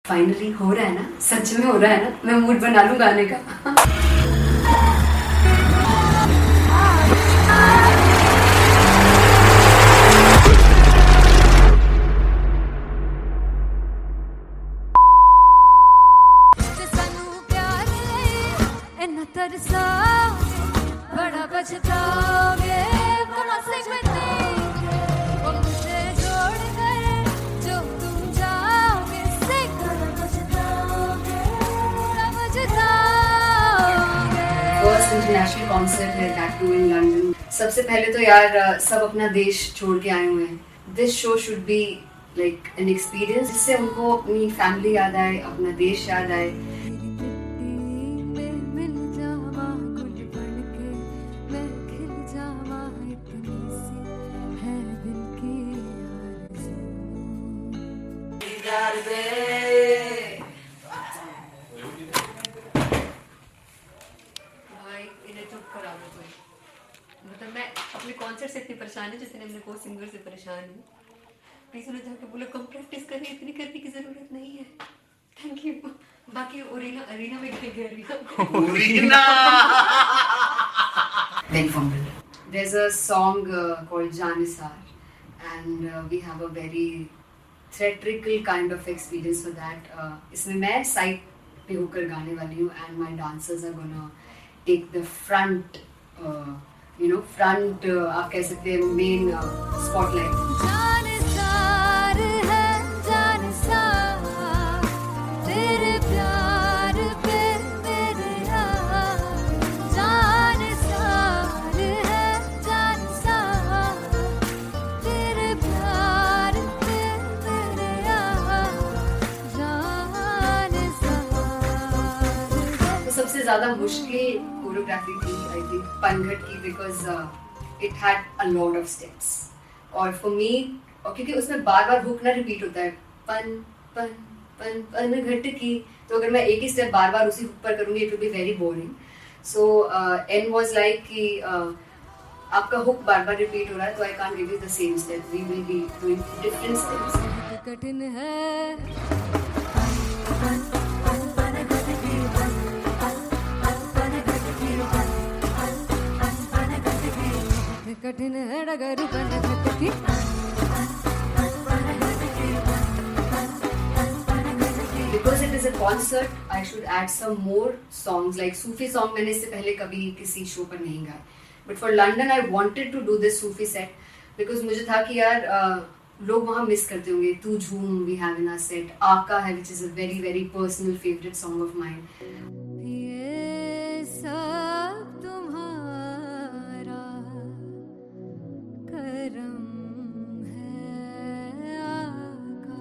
Finally हो रहा है ना, सच में हो रहा है ना, मैं मूड बना लूं गाने का। बड़ा बचताओगे बड़ा से फर्स्ट इंटरनेशनल कॉन्सर्ट है, दैट टू इन लंदन। सबसे पहले तो यार सब अपना देश छोड़ के आए हुए हैं। This show should be like an experience जिससे उनको अपनी फैमिली याद आए, अपना देश याद आए। मतलब मैं अपने कॉन्सर्ट से इतनी परेशान है जितने अपने को सिंगर से परेशान हूँ। प्लीज उन्हें जाके बोलो कम प्रैक्टिस करनी, इतनी करने की जरूरत नहीं है। Thank you. बाकी अरीना में गई arena Very fumble. There's a song called Janisar and we have a very theatrical kind of experience for that. इसमें मैं साइड पे होकर गाने वाली हूँ and my dancers are gonna take the front front आप कह सकते हैं मेन स्पॉटलाइट। सबसे ज्यादा मुश्किल कोरियोग्राफी थी आई थिंक पनघट की, because it had a lot of steps और फॉर मी, और क्योंकि उसमें बार बार हुक ना रिपीट होता है, पन पन पन पनघट की, तो अगर मैं एक ही स्टेप बार बार उसी हुक पर करूंगी it will be very boring. So N was like कि आपका हुक बार बार रिपीट हो रहा है तो I can't give you the same step, we will be doing different steps. कठिन है कठिन है डगर पनघट की। Because it is a concert, I should add some more songs like Sufi song. मैंने इससे पहले कभी किसी शो पर नहीं गाया, but for London I wanted to do this Sufi set because मुझे था कि यार लोग वहाँ मिस करते होंगे। तू झूम we have in our set, आका है which is a very very personal favorite song of mine. ये सब तुम्हारा करम है आका।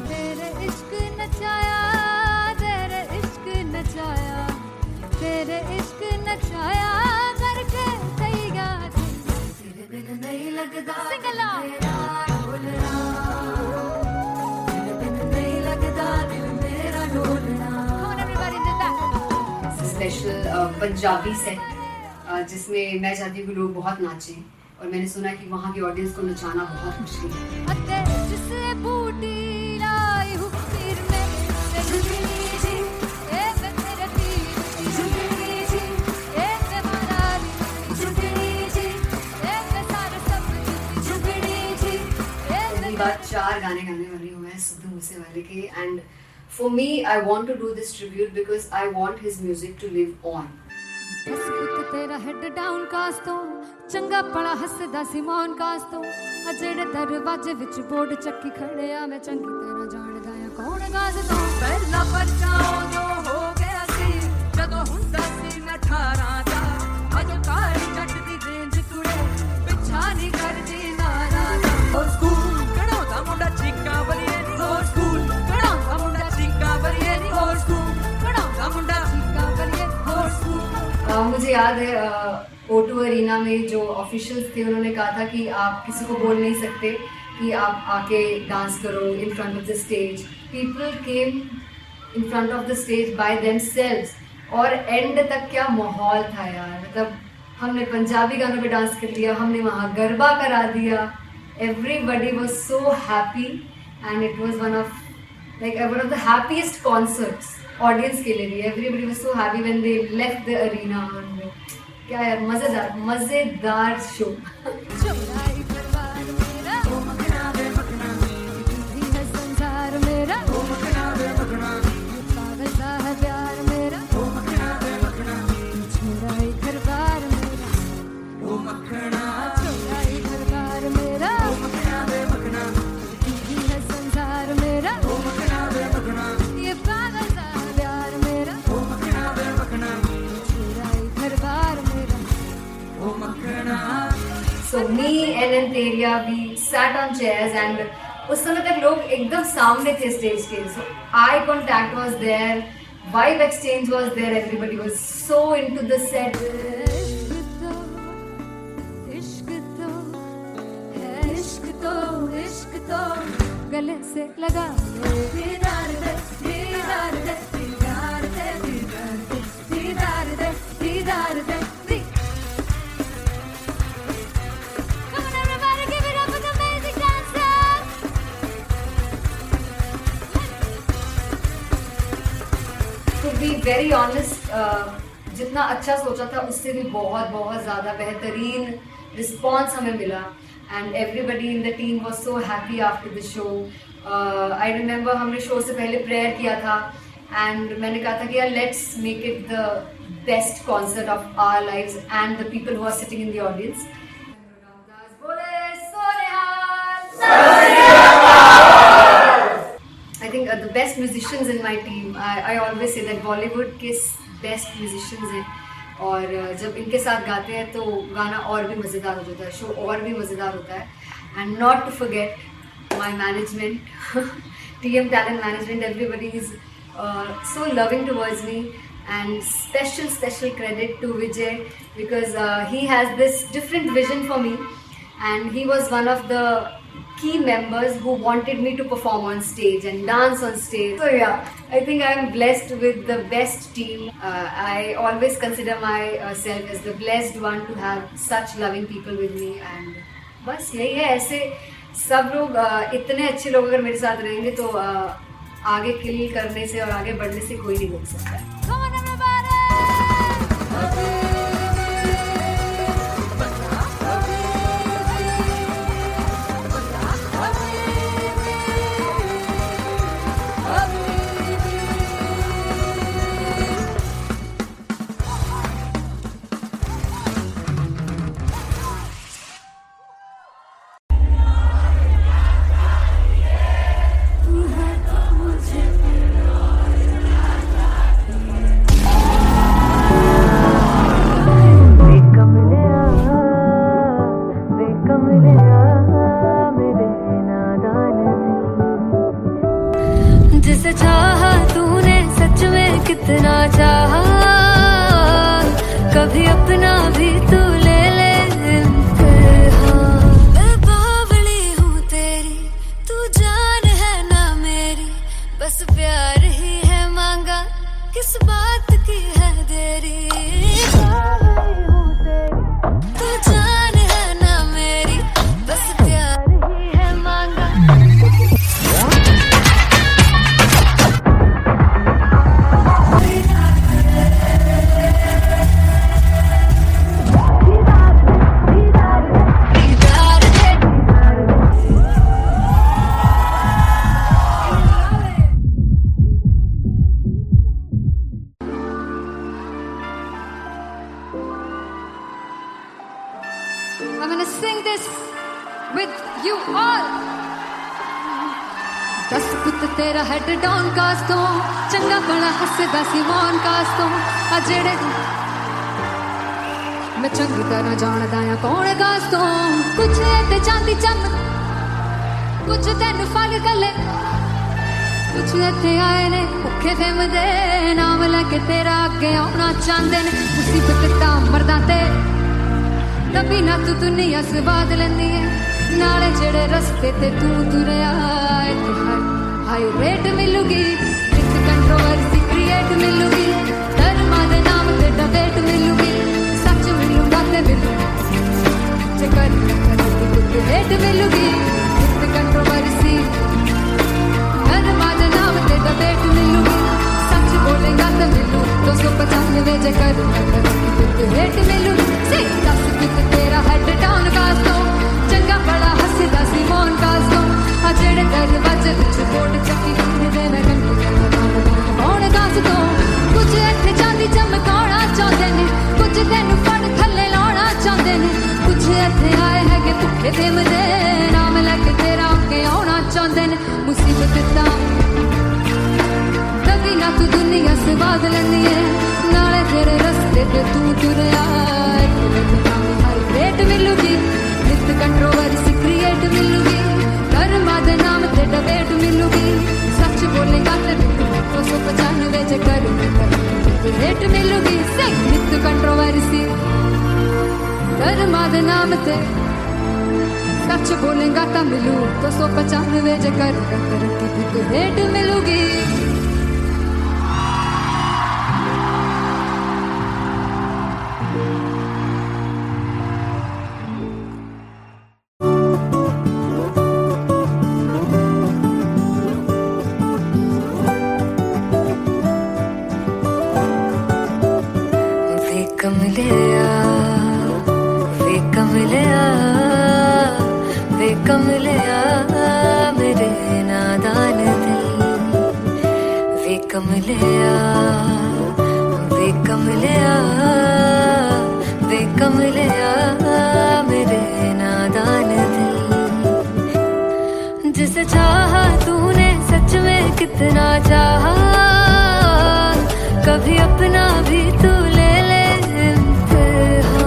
तेरे इश्क नचाया, तेरे इश्क नचाया, तेरे इश्क नचाया करके तैयार, तेरे बिन नहीं लगदा सिंगला स्पेशल पंजाबी सेट जिसमें मैं चाहती हूँ कि लोग बहुत नाचें, और मैंने सुना कि वहाँ की ऑडियंस को नचाना बहुत मुश्किल है। जिससे बूटी लाई हूँ फिर मैं झुकनी जी, ए मैं तेरे तीर झुकनी जी, ए मैं मनाली झुकनी जी, ए मैं सारे सब झुकनी जी। पहली बार 4 गाने गाने वाली हूँ मैं सिद्धू मूसेवाले के, and for me I want to do this tribute because I want his music to live on. बस पुत तेरा हेड डाउन कास तो चंगा पड़ा हसदा सिमोन कास तो अजेड़े दरवाजे विच बोर्ड चक्की खड़े आ मैं चंगी तरह जानदा आ कौन गाज तो पहला परचाओ जो हो गया सी जदों हुंदा सी मैं 18 दा अजो काली जट दी रेंज कुड़े पिछा नहीं करदी नारा दा स्कूल कढ़ाउंदा मुंडा चीका बलिए नी हो स्कूल कढ़ाउंदा मुंडा चीका बलिए नी हो स्कूल कढ़ाउंदा मुंडा चीका बलिए हो स्कूल। मुझे याद है O2 अरीना में जो ऑफिशियल्स थे उन्होंने कहा था कि आप किसी को बोल नहीं सकते कि आप आके डांस करो in front of the stage. People came in front of the stage by themselves और एंड तक क्या माहौल था यार, मतलब हमने पंजाबी गानों पे डांस कर लिया, हमने वहाँ गरबा करा दिया, everybody was so happy and it was one of the happiest concerts audience के लिए भी. Everybody was so happy when they left the arena. और क्या यार, मजेदार show. So me and Anteria, we sat on chairs and उस समय तक लोग एकदम सामने थे स्टेज के. So eye contact was there, vibe exchange was there, everybody was so into the set. इश्क तो गले से लगा दीदार दे दीदार दे दीदार दे दीदार दे दीदार दे. To be very honest, जितना अच्छा सोचा था उससे भी बहुत ज़्यादा बेहतरीन रिस्पॉन्स हमें मिला. And everybody in the team was so happy after the show. I remember हमने शो से पहले प्रेयर किया था and मैंने कहा था कि यार let's make it the best concert of our lives and the people who are sitting in the audience. I think the best musicians in my team. I always say that Bollywood के best musicians हैं. और जब इनके साथ गाते हैं तो गाना और भी मज़ेदार हो जाता है, शो और भी मज़ेदार होता है. And not to forget my management, TM Talent Management, everybody is so loving towards me, and special credit to Vijay because he has this different vision for me and he was one of the key members who wanted me to perform on stage and dance on stage. So yeah, I think I am blessed with the best team. I always consider myself as the blessed one to have such loving people with me. And बस यही है, ऐसे सब लोग इतने अच्छे लोग अगर मेरे साथ रहेंगे तो आगे किल करने से और आगे बढ़ने से कोई नहीं रोक सकता है. जिसे चाहा तूने सच में कितना चाहा, कभी अपना भी तू ले ले इम्तिहान. मैं बावली हूँ तेरी, तू जान है ना मेरी, बस प्यार ही है मांगा, किस बात की है देरी. बावली हूँ तेरी, तू जान है ना मेरी, बस प्यार ही है मांगा. I'm gonna sing this with you all. दस पुत तेरा हेड डाउन कास तो चंगा बड़ा हसदा सी मौन कास तो आ जेड़े मैं चंगी तरह जानदा आ कौन कास तो. कुछ ते चांदी चम, कुछ तेन फल गले, कुछ इत्थे आए ने भुखे फेम दे नाम लैके तेरा अगे आउणा चाहंदे ने. मुसीबत दा मरदा ते तभी ना तू दुनिया स्वाद लेंदी है, नाले जेड़े रस्ते ते तू तुरया इत्थे हाई रेट मिलूगी, विद कंट्रोवर्सी क्रिएट मिलूगी, धर्मा वेट मिलूगी सच मिलूंगा ते मिलूंगा कर वेट मिलूगी कंट्रोवर्सी हर माद नाम ते वेट मिलूगी सच बोलेगा तो मिलू 295 जे कर वेट मिलूगी से 10 कित तेरा हेड डाउन कास तो चंगा बड़ा हसदा सी मोहन कास तो आ जेड़े दरवाजे विच बोर्ड चक्की दे मैं कौन कास तो कुछ इत्थे चांदी चमकाना चाहते ने कुछ तेनू फड़ थल्ले लाना चाहते ने कुछ इत्थे आए है कि भुखे ते मजे नाम लैके तेरा अगे आना चाहते ने मुसीबत दा कभी ना तू दुनिया से बाद लैंदी है नाले तेरे रस्ते ते तू तुरया रेट मिलूगी नित कंट्रोवर्सी क्रिएट मिलूगी कर्मा दे नाम ते डबेट मिलूगी सच बोलेगा ते 295 जे कर रेट मिलूगी से नित कंट्रोवर्सी कर्मा दे नाम ते सच बोलेगा ता मिलू 295 जे कर रेट मिलूगी जिसे चाहा तूने सच में कितना चाहा कभी अपना भी तू ले ले इम्तिहान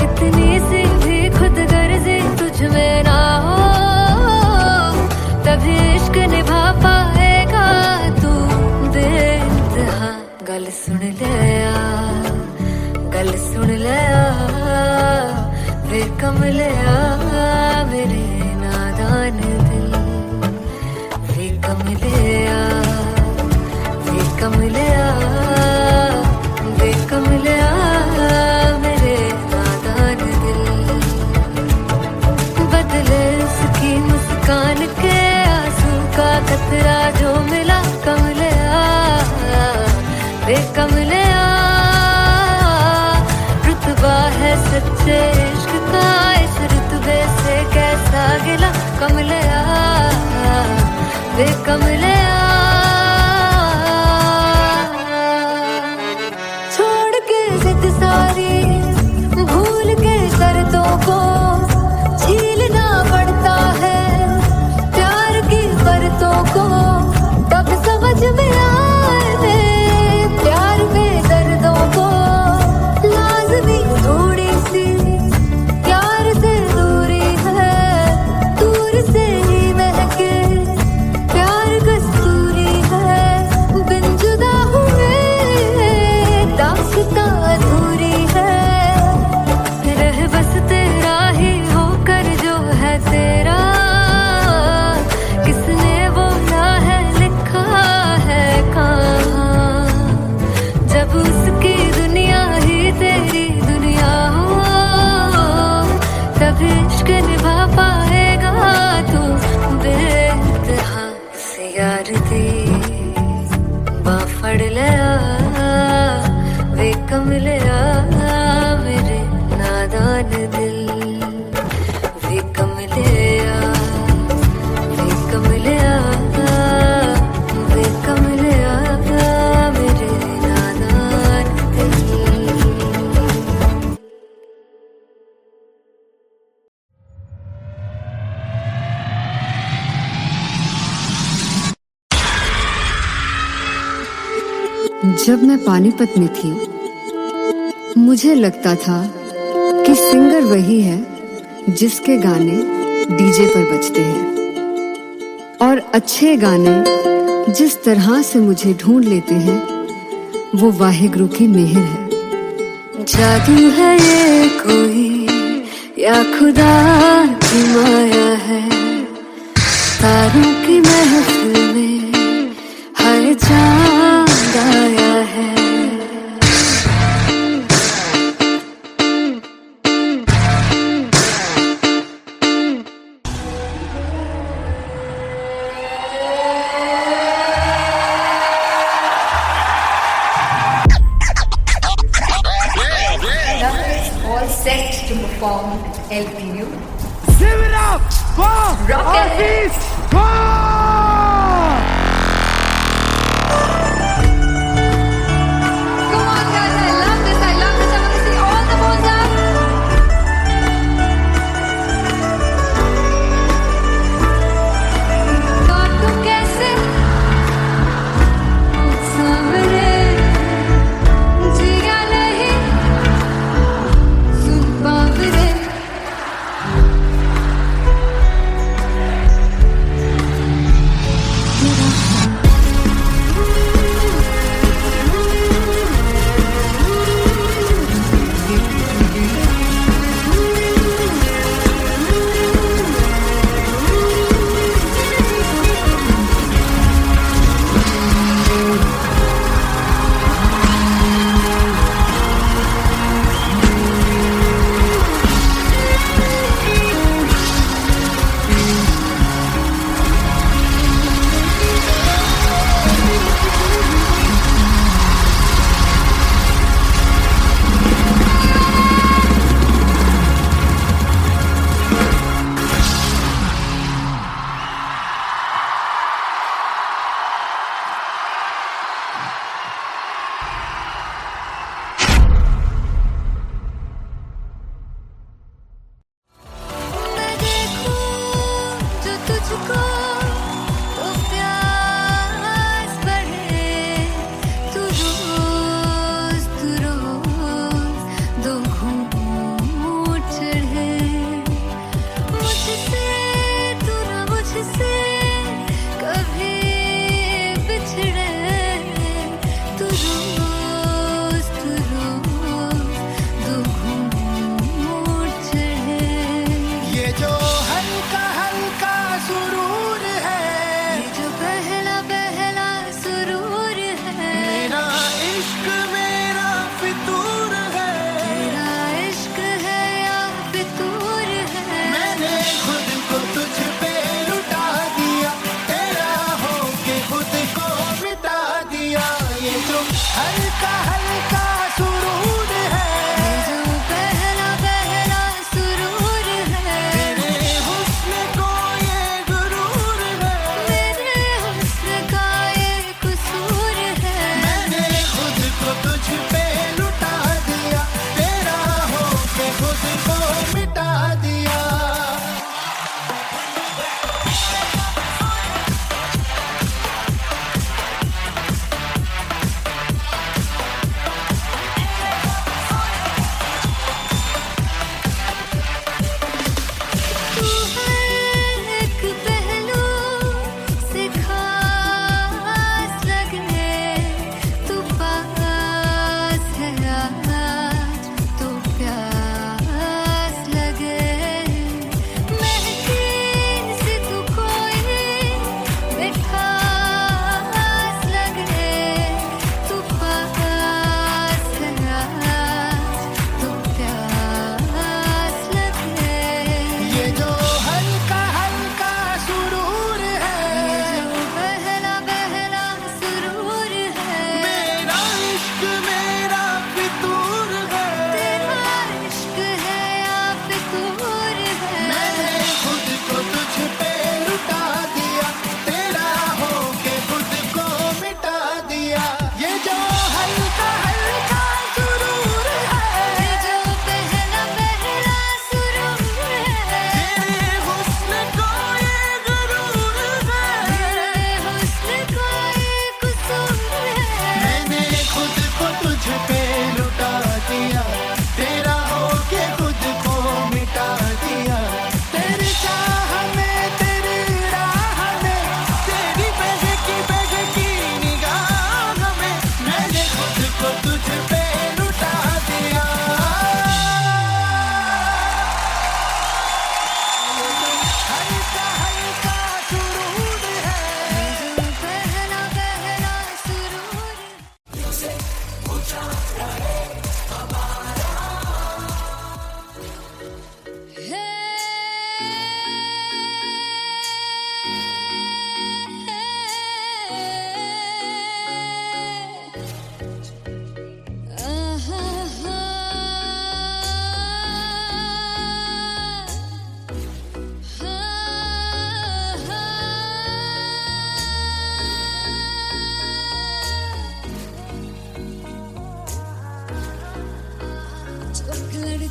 इतनी सी भी खुद गर्जी तुझ में ना हो तभी इश्क निभा पाएगा तू बेइंतहा गल सुन लिया वे कमलिया मेरे नादान दिल वे कमलिया वे कमलिया वे कमलिया मेरे नादान दिल बदले उसकी मुस्कान के आंसू का कतरा जो मिला कमलिया वे कमलिया रुतबा है सच्चे इश्क का इस रुतबे से कैसा गिला कमलिया वे कमलिया छोड़ के जिद सारी भूल के शर्तों को झीलना पड़ता है प्यार की परतों को तब समझ में आए प्यार में दर्दों को लाज़मी थोड़ी सी प्यार से दूरी है दूर से ही महके प्यार कस्तूरी है बिन जुदा हुए दास्तां अधूरी है रह बस तेरा ही होकर जो है तेरा किसने बोला है लिखा है कहाँ जब उसकी दुनिया ही तेरी दुनिया हो तब इश्क निभा पाएगा तू बेइंतहा से यार दी बां फड़ लिया वे कमलिया मेरे नादान दिल वे कमलिया वे कमलिया वे कमलिया मेरे नादान दिल जब मैं पानीपत में थी मुझे लगता था कि सिंगर वही है जिसके गाने डीजे पर बजते हैं और अच्छे गाने जिस तरह से मुझे ढूंढ लेते हैं वो वाहिगुरु की मेहर है जादू है ये कोई या खुदा की माया है तारों की महफिल में हर चांद आया है formed LPU. Give it up for Rocket. Hafiz Khan! Come on, guys, I love this. I love this. I want to see all the balls up. काटू कैसे सामने जिया नहीं सुन पावरे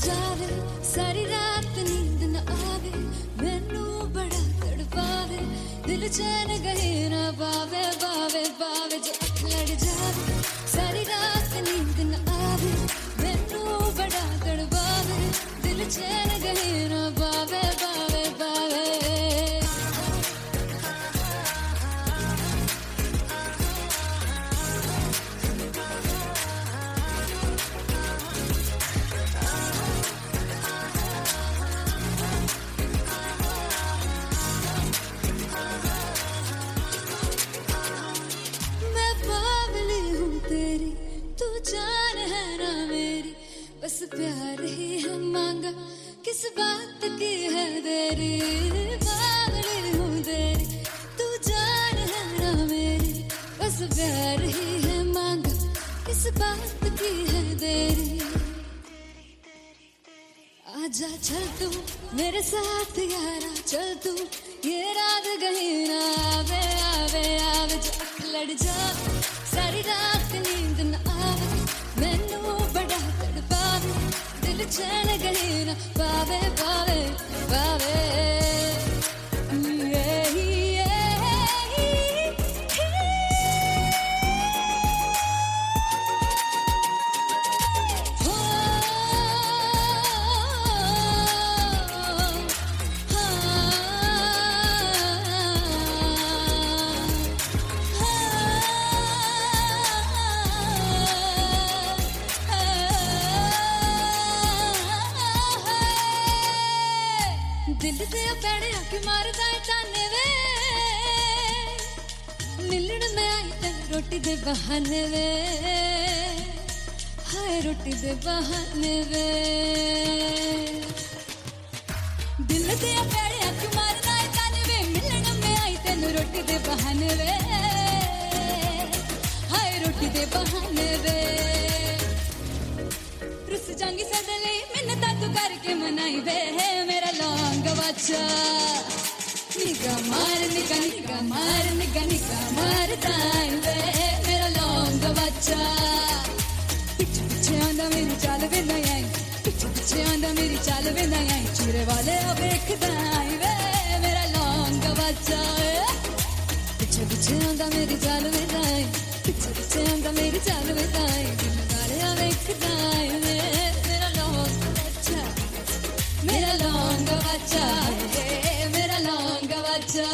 जावे सारी रात नींद न आवे मैनू बड़ा तड़पावे दिल चैन गए ना पावे पावे पावे जो अख लड़ जावे सारी रात नींद न आवे मैनू बड़ा तड़पावे दिल चैन गए ना पावे पावे पावे जान है ना मेरी बस प्यार ही है मांगा किस बात की है देरी बावली हूँ तेरी तू जान है ना मेरी बस प्यार ही है मांगा किस बात की है देरी आजा चल तू मेरे साथ यारा चल तू ये रात गई ना आवे आवे आवे जो अख लड़ जा सारी रात नींद न आवे मैनू बड़ा तड़पावे दिल चैन गई ना पावे पावे पावे दिल दे पैड़े आके मारदा है ताने वे मिलण में आई तेन रोटी दे बहाने वे हाय रोटी दे बहाने वे दिल दे पैड़े आके मारदा है ताने वे मिलण में आई तेन रोटी दे बहाने वे हाय रोटी दे बहाने वे रुस जांगी सदले मिन्नता तू करके मनाई वे मेरा लौंग बच्चा निगा मार निगा निगा मार निगा निगा मार ताई वे मेरा लौंग बच्चा पीछे पीछे आंदा मेरी चाल वे नहीं आई पीछे पीछे आंदा मेरी चाल वे नहीं आई चूरे वाले अब देखदा आई वे मेरा लौंग बच्चा पीछे पीछे आंदा मेरी चाल वे नहीं आई पीछे पीछे आंदा मेरी चाल वे नहीं आई दिल वाले अब देखदा आई वे मेरा लौंग बच्चा मेरा लौंग बच्चा मेरा लौंग बच्चा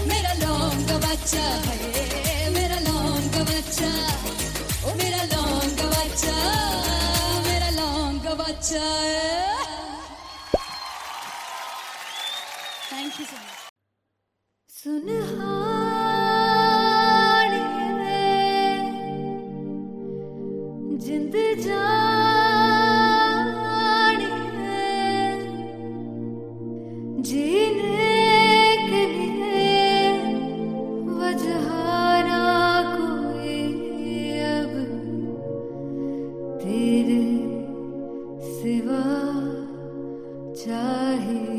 मेरा लौंग बच्चा मेरा लौंग बच्चा ओ मेरा लौंग बच्चा मेरा लौंग बच्चा थैंक यू सो मच सुनहानी वे जिंद जानी वे जीने के लिए वजह ना कोई अब तेरे सिवा चाहिए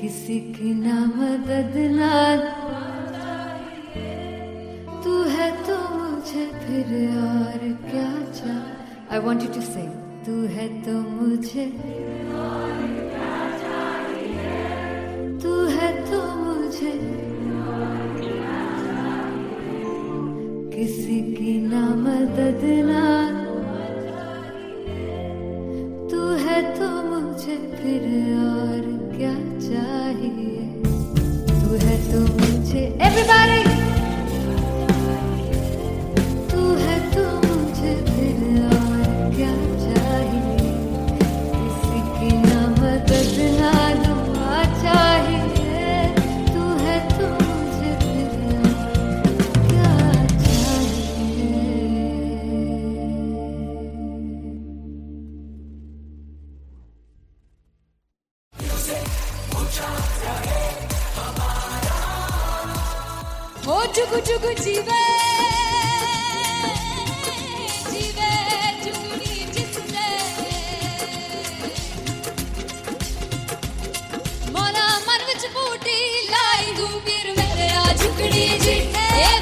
किसी की ना मदद ना तू है तो मुझे फिर और क्या चाहिए. I want you to sing. तू है तो मुझे तू है तो मुझे किसी की ना मदद ना तू है तो मुझे फिर और क्या चाहिए. तू है तो मुझे everybody तू है तो मुझे फिर और क्या चाहिए. किसी की ना मदद ना दुआ चाहिए. तू है तो मुझे फिर और क्या चाहिए. ओ जुगु जुगु जीवे जीवे जुगनी जिसने मोरा मन विच बूटी लाई हूँ वीर मेरे आ झुकड़ी जी ए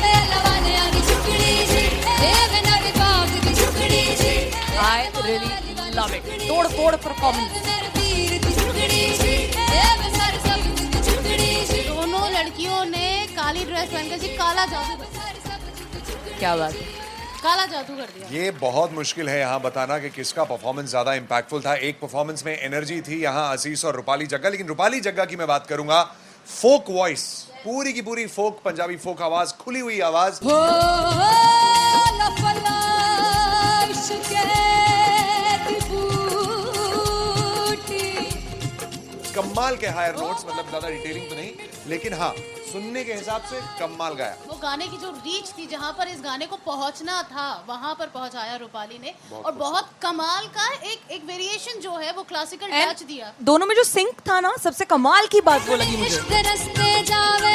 वे लवाने आगी झुकड़ी जी ए वे नवी बाग की झुकड़ी जी. I really love it. तोड़ फोड़ परफॉर्मेंस. मेरे वीर की झुकड़ी जी ए वे सारे सब की झुकड़ी जी. दोनों लड़कियों ने काली ड्रेस पहनकर जी काला जादू क्या बात है. काला जादू कर दिया. ये बहुत मुश्किल है यहाँ बताना कि किसका परफॉर्मेंस ज्यादा इंपैक्टफुल था. एक परफॉर्मेंस में एनर्जी थी यहाँ असीस और रूपाली जग्गा, लेकिन रूपाली जग्गा की मैं बात करूंगा. फोक वॉइस, पूरी की पूरी फोक, पंजाबी फोक आवाज, खुली हुई आवाज. हो लफला इश्क़े दी बूटी. कमाल के हायर नोट्स, मतलब ज्यादा डिटेलिंग तो नहीं, लेकिन हाँ सुनने के हिसाब से कमाल गाया. वो गाने की जो रीच थी, जहाँ पर इस गाने को पहुंचना था वहां पर पहुंचाया रूपाली ने. और बहुत कमाल का एक वेरिएशन जो है वो क्लासिकल टच दिया. दोनों में जो सिंक था ना, सबसे कमाल की बात वो लगी मुझे. इश्क दे रस्ते जावे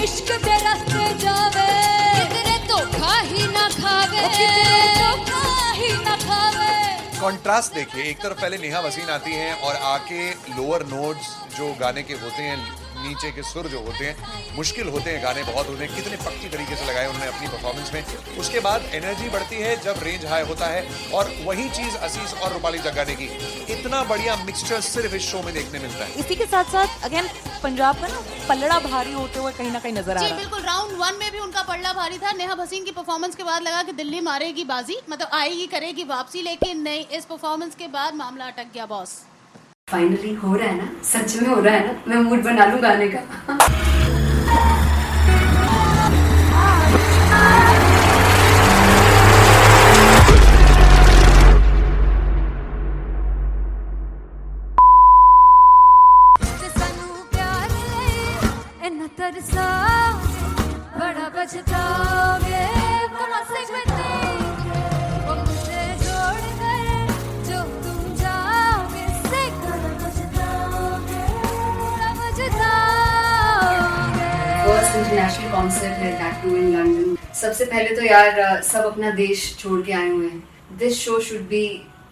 इश्क दे रस्ते जावे किधरे धोखा ही ना खावे किधरे धोखा ही ना खावे. कॉन्ट्रास्ट देखिए, एक तरफ पहले नेहा वसीन आती हैं और आके लोअर नोट्स जो गाने के होते हैं, नीचे के सुर जो होते हैं, मुश्किल होते हैं, गाने बहुत होते हैं, कितने पक्की तरीके से लगाए उन्होंने अपनी परफॉर्मेंस में. उसके बाद एनर्जी बढ़ती है जब रेंज हाई होता है, और वही चीज असीस और रूपाली जग्गा ने की. इतना बढ़िया मिक्सचर सिर्फ इस शो में देखने मिलता है. इसी के साथ साथ अगेन पंजाब का ना पलड़ा भारी होते हुए कहीं ना कहीं नजर आ जी रहा है. बिल्कुल. राउंड 1 में भी उनका पलड़ा भारी था. नेहा भसीन की परफॉर्मेंस के बाद लगा कि दिल्ली मारेगी बाजी, मतलब आएगी करेगी वापसी, लेकिन नहीं, इस परफॉर्मेंस के बाद मामला अटक गया बॉस. फाइनली हो रहा है ना, सच में हो रहा है ना. मैं मूड बना लूं गाने का. सानू प्यार लई इन्ना तरसा बड़ा पछताओगे. कहाँ से बते वो मुझसे जोड़ गए जो तुम जाओगे से बड़ा पछताओगे बड़ा पछताओगे. फर्स्ट इंटरनेशनल कॉन्सर्ट है, दैट टू इन लंदन. सबसे पहले तो यार सब अपना देश छोड़ के आए हुए हैं. This show should be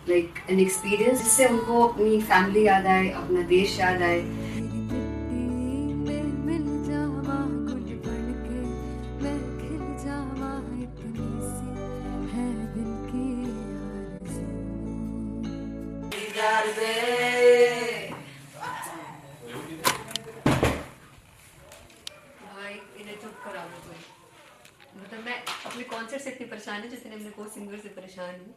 like an experience, जिससे उनको अपनी फैमिली याद आए, अपना देश याद आए. मिल जावा गुल बनके मैं खिल जावा इतनी सी है दिल की आरज़ू. भाई इन्हें चुप करा दो कोई. मतलब मैं अपने कॉन्सर्ट से इतनी परेशान हूँ जितने अपने को सिंगर से परेशान हूँ.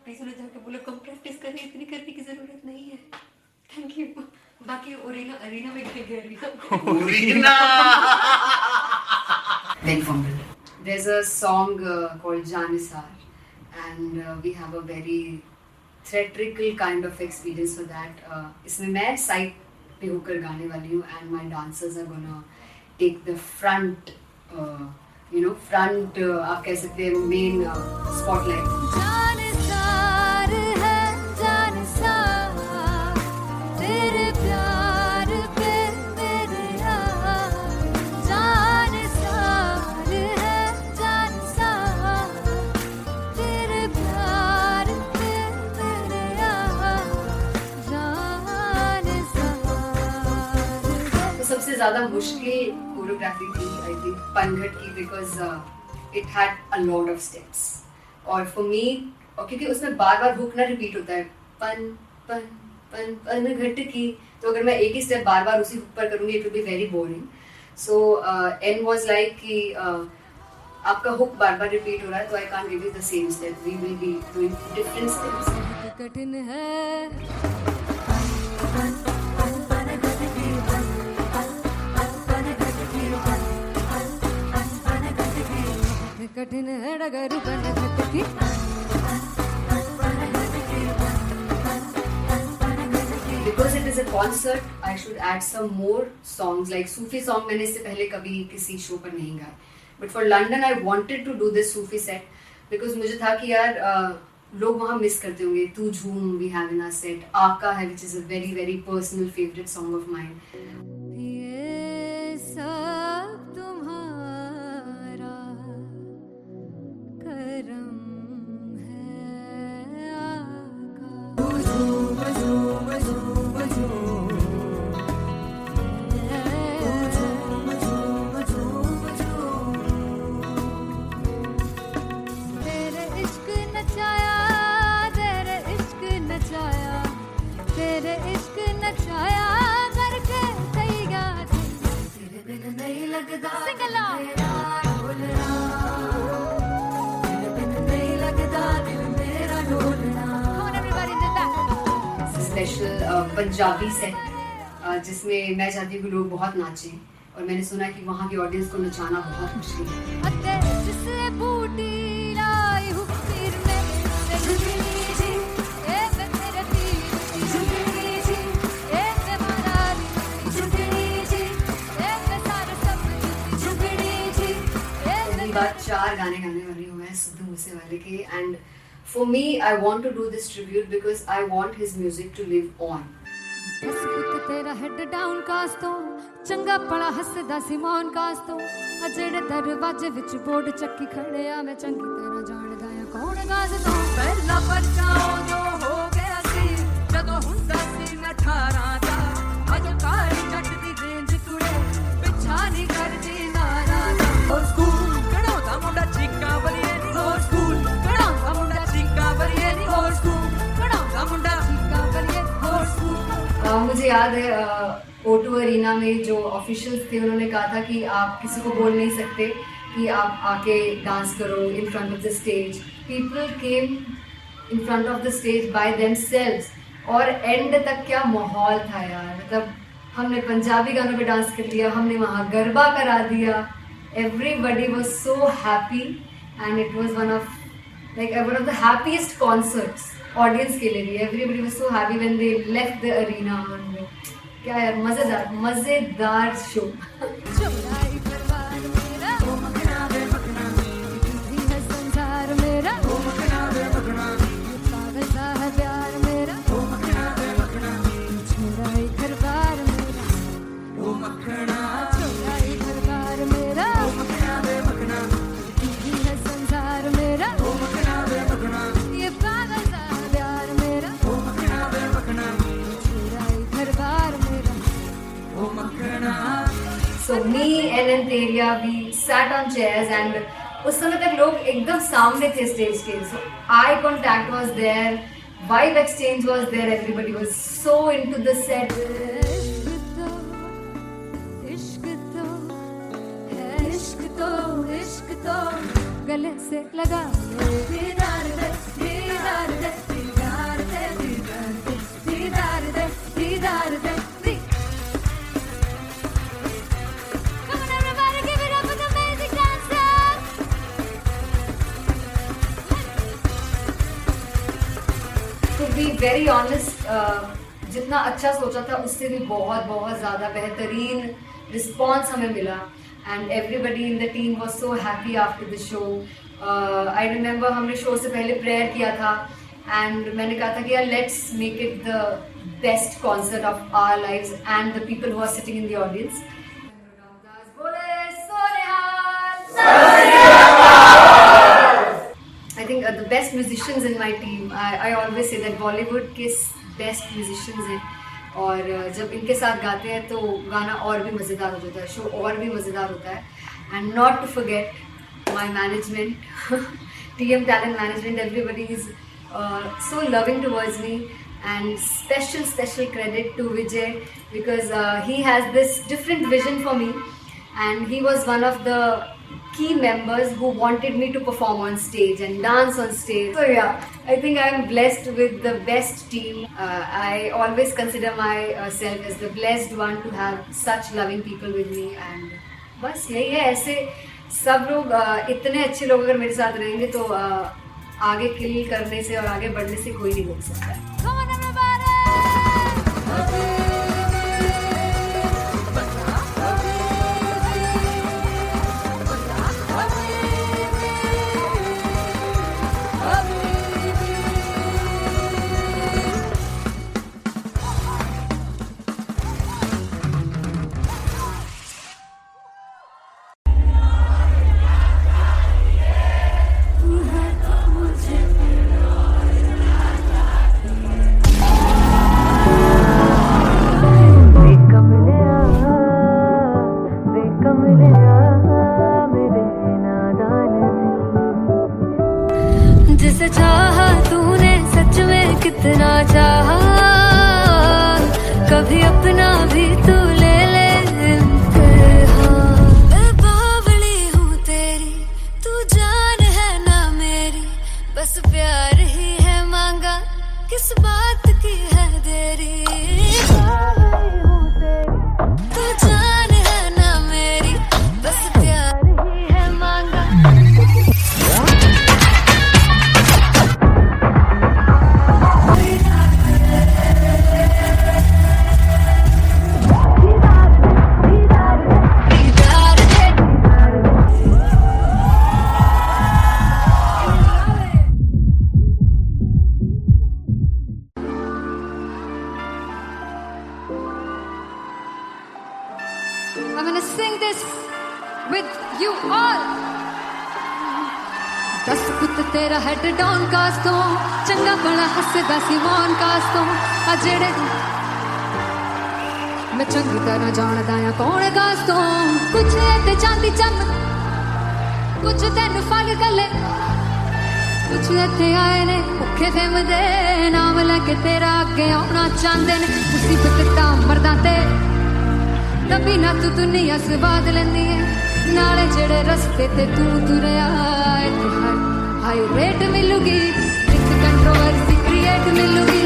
प्लीज उन्हें जाके बोलो कम प्रैक्टिस करनी, इतनी करने की जरूरत नहीं है. Thank you. बाकी अरीना में गए arena Then fumble. There's a song called Janisar, and we have a very theatrical kind of experience for that. इसमें मैं साइड पे होकर गाने वाली हूँ, and my dancers are gonna take the front, front आप कह सकते हैं main spotlight. जानसार है जानसार तेरे प्यार पे मेरे यार. जानसार है जानसार तेरे प्यार पे मेरे यार. जानसार सबसे ज्यादा मुश्किल कोरियोग्राफी थी आई थिंक पनघट की, because it had a lot of steps और फॉर मी, और क्योंकि उसमें बार बार हुक ना रिपीट होता है, पन पन पन पनघट की, तो अगर मैं एक ही स्टेप बार बार उसी हुक पर करूंगी it will be very boring. So N was like कि आपका हुक बार बार रिपीट हो रहा है तो I can't give you the same step, we will be doing different steps. कठिन है कठिन है डगर पनघट की. Because it is a concert, I should add some more songs like Sufi song. मैंने इससे पहले कभी किसी शो पर नहीं गाया. But for London, I wanted to do this Sufi set because मुझे था कि यार लोग वहाँ मिस करते होंगे. तू झूम we have in our set. आका है which is a very very personal favorite song of mine. ये सब तुम्हारा करम है आका. तेरे इश्क नचाया, तेरे इश्क नचाया, तेरे इश्क नचाया करके तैयार. तेरे बिन नहीं लगता सिंगला, तेरे बिन नहीं लगता दिल मेरा ढोलना. Come on everybody, do that. Special Punjabi set जिसमें मैं चाहती हूँ कि लोग बहुत नाचें और मैंने सुना कि वहाँ की ऑडियंस को नचाना बहुत मुश्किल है. अते जिससे बूटी लाई हूँ तीर में से झुकनी जी, ए वे तेरे तीर की झुकनी जी, ए वे माराली की झुकनी जी, ए वे सारे सब की झुकनी जी, ए वे. पहली बार 4 गाने गाने वाली हूँ मैं सिद्धू मूसेवाले के, and for me I want to do this tribute because I want his music to live on. बस पुत तेरा हेड डाउन कास तो चंगा पड़ा हसदा सिमोन कास तो आ जेड़े दरवाजे विच बोर्ड चक्की खड़े आ मैं चंगी तरह जानदा आ कौन गाज तो. ਪਹਿਲਾ ਬੱਚਾ ਉਦੋਂ ਹੋ ਗਿਆ ਸੀ ਜਦੋਂ ਹੁੰਦਾ ਸੀ ਮੈਂ 18 ਦਾ. ਅੱਜ ਕਾਲੀ ਜੱਟ ਦੀ ਰੇਂਜ ਕੁੜੇ ਪਿੱਛਾ ਨਹੀਂ ਕਰਦੀ ਨਾਰਾ ਦਾ. ਹੋਰ ਸਕੂਲ ਕਢਾਉਂਦਾ ਮੁੰਡਾ ਚੀਕਾਂ ਬਲੀਏ ਨੀ, ਹੋਰ ਸਕੂਲ ਕਢਾਉਂਦਾ ਮੁੰਡਾ ਚੀਕਾਂ ਬਲੀਏ ਨੀ, ਹੋਰ ਸਕੂਲ ਕਢਾਉਂਦਾ ਮੁੰਡਾ ਚੀਕਾਂ ਬਲੀਏ, ਹੋਰ ਸਕੂਲ. मुझे याद है O2 अरीना में जो ऑफिशियल्स थे उन्होंने कहा था कि आप किसी को बोल नहीं सकते कि आप आके डांस करो in front of the stage. People came in front of the stage by themselves और एंड तक क्या माहौल था यार. मतलब हमने पंजाबी गानों पे डांस कर लिया, हमने वहाँ गरबा करा दिया. Everybody was so happy and it was one of the happiest concerts audience के लिए भी. Everybody was so happy when they left the arena. क्या यार मजेदार शो. चौराई परवार मेरा ओ मखना वे मखना, तू है संसार मेरा ओ मखना वे मखना, पागल सा है प्यार मेरा ओ मखना वे मखना, चौराई परवार मेरा ओ मखना, चौराई परवार मेरा ओ मखना वे मखना, तू है संसार मेरा ओ मखना वे मखना, ये पागल सा है प्यार मेरा ओ मखना वे मखना, चौराई परवार मेरा. So me and Anteria, we sat on chairs and उस समय तक लोग एकदम सामने थे स्टेज के. So eye contact was there, vibe exchange was there, everybody was so into the set. इश्क तो गले से लगा दीदार दे दीदार दे दीदार दे दीदार दे दीदार दे. Come on everybody, give it up for the amazing dancers. To be very honest, जितना अच्छा सोचा था उससे भी बहुत ज़्यादा बेहतरीन रिस्पॉन्स हमें मिला. And everybody in the team was so happy after the show. I remember हमने शो से पहले प्रेयर किया था and मैंने कहा था कि यार let's make it the best concert of our lives and the people who are sitting in the audience. I think the best musicians in my team. I always say that Bollywood के best musicians हैं और जब इनके साथ गाते हैं तो गाना और भी मज़ेदार हो जाता है, शो और भी मज़ेदार होता है. And not to forget my management, TM Talent Management, everybody is so loving towards me. And special credit to Vijay because he has this different vision for me, and he was one of the key members who wanted me to perform on stage and dance on stage. So yeah, I think I am blessed with the best team. I always consider myself as the blessed one to have such loving people with me. And बस यही है, ऐसे सब लोग इतने अच्छे लोग अगर मेरे साथ रहेंगे तो आगे किल करने से और आगे बढ़ने से कोई नहीं रोक सकता है. Come on everybody! जिसे चाहा तूने सच में कितना चाहा, कभी अपना भी तू ले ले इम्तिहान. मैं बावली हूँ तेरी, तू जान है ना मेरी, बस प्यार ही है मांगा, किस बात की है देरी. बावली हूँ तेरी, तू जान है ना मेरी, बस प्यार ही है मांगा. I'm gonna sing this with you all. दस पुत तेरा हेड डाउन कास तो चंगा बड़ा हसदा सिमोन कास तो आ जेड़े मैं चंगी तरह जानदा आ कौन कास तो. कुछ ते चांदी चम, कुछ तेन फल गले, कुछ इत्थे आए ने भुखे फिमदे, नाम लेके तेरा अगे आउणा चाहंदे ने. मुसीबत तां मरदा ते तभी ना तू दुनिया स्वाद लेंदी है, नाले जेड़े रस्ते ते तू तुरया इत्थे हाई रेट मिलूगी, एक कंट्रोवर्सी क्रिएट मिलूगी,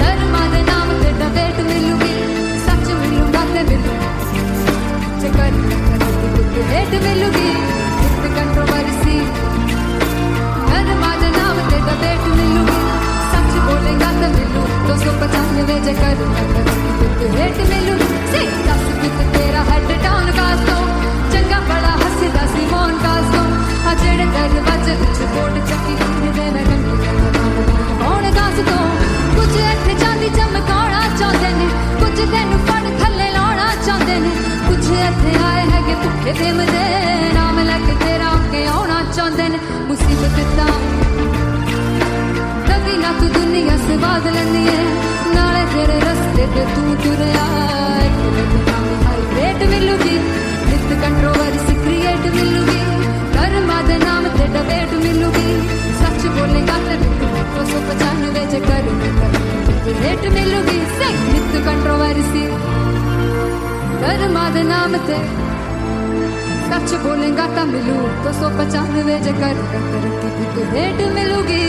धर्मा दे नाम ते डिबेट मिलूगी, सच मिलूगा ते मिलूगी, चकर रेट मिलूगी, एक कंट्रोवर्सी धर्मा दे नाम ते डिबेट मिलूगी, सच बोलेगा ते मिलू 295 चकर रेट मिलूगी. दस पुत तेरा हेड डाउन कास तो चंगा बड़ा हसदा सिमोन कास तो आ जेड़े दरवाजे विच बोर्ड चक्की दे मैं कौन कास तो. कुछ इत्थे चांदी चमकाना चाहते ने, कुछ तेनू फड़ थल्ले लाना चाहते ने, कुछ इत्थे आए हैगे भुखे फिमदे, नाम लैके तेरा अगे आउणा चाहते ने. मुसीबत तां तभी ना तू दुनिया स्वाद लैंदी है, नाले तेरे रस्ते ते तू तुरया रेट मिलूगी, नित कंट्रोवर्सी क्रिएट मिलूगी, कर्मा दे नाम ते डिबेट मिलूगी, सच बोलेगा ते 295 चकर रेट मिलूगी. नित कंट्रोवर्सी कर्मा दे नाम ते सच बोलेगा ता मिलू 295 चकर रेट मिलूगी.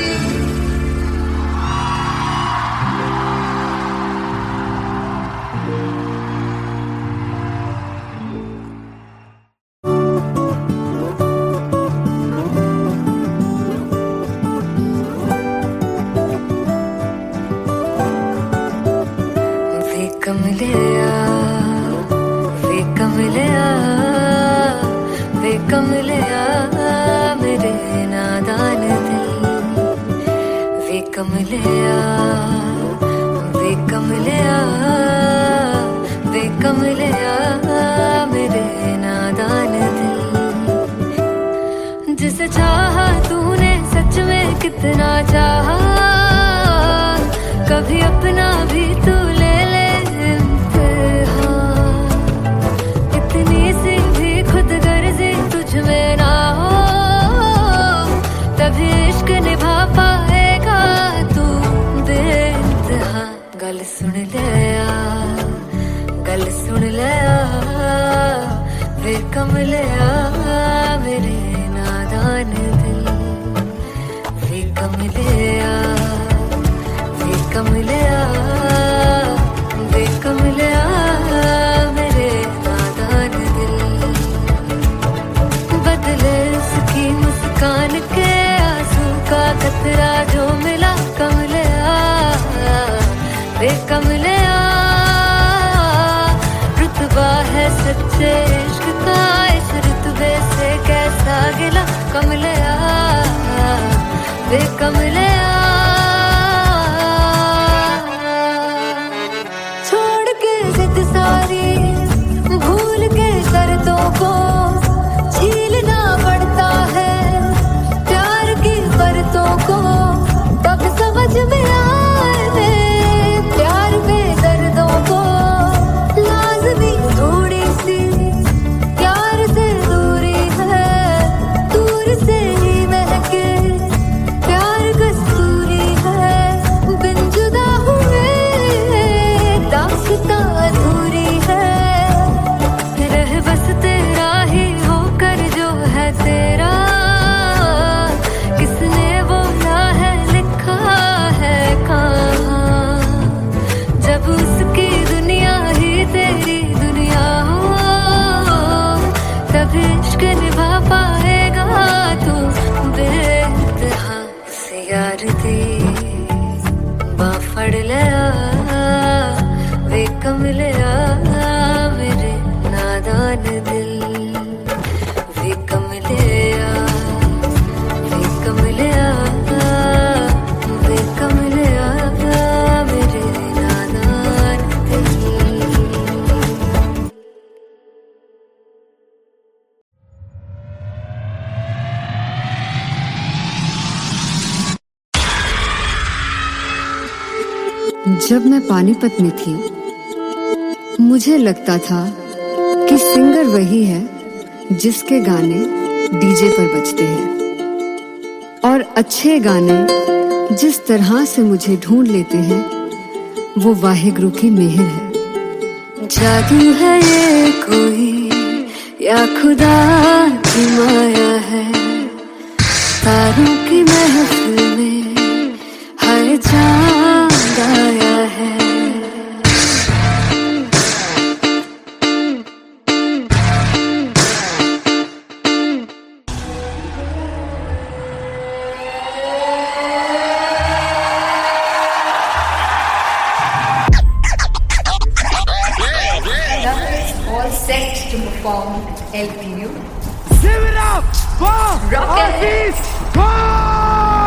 कमलिया मेरे नादान दिल, वे कमलिया, वे कमलिया, वे कमलिया मेरे नादान दिल. जिसे चाहा तूने सच में कितना चाहा, कभी अपना भी तू ले ले सुन लिया वे कमलिया मेरे नादान दिल वे कमलिया वे कमलिया वे कमलिया मेरे नादान दिल बदले उसकी मुस्कान के आंसू का कतरा जो मिला कमलिया वे कमलिया रुतबा है सच्चे इश्क का इस रुतबे से कैसा गिला कमलिया वे कमलिया छोड़ के जिद सारी भूल के शर्तों को झीलना पड़ता है प्यार की शर्तों को तब समझ में आए प्यार में दर्दों को लाज़मी थोड़ी सी प्यार से दूरी है दूर से ही महके प्यार कस्तूरी है बिन जुदा हुए दास्तां अधूरी है रह बस तेरा ही होकर जो है तेरा किसने बोला है लिखा है कहाँ जब उसकी दुनिया ही तेरी दुनिया हो तब इश्क निभा पाएगा तू बेइंतहा से यार दी बाफड़ लिया वे कमलिया मेरे नादान दिल वे कमलिया वे कमलिया वे कमलिया मेरे नादान दिल जब मैं पानीपत में थी मुझे लगता था कि सिंगर वही है जिसके गाने डीजे पर बजते हैं और अच्छे गाने जिस तरह से मुझे ढूंढ लेते हैं वो वाहिगुरु की मेहर है जादू है ये कोई या खुदा की माया है तारों की महफिल में हर चांद आया है All set to perform LPU. Give it up for Rocket. Aziz Khan!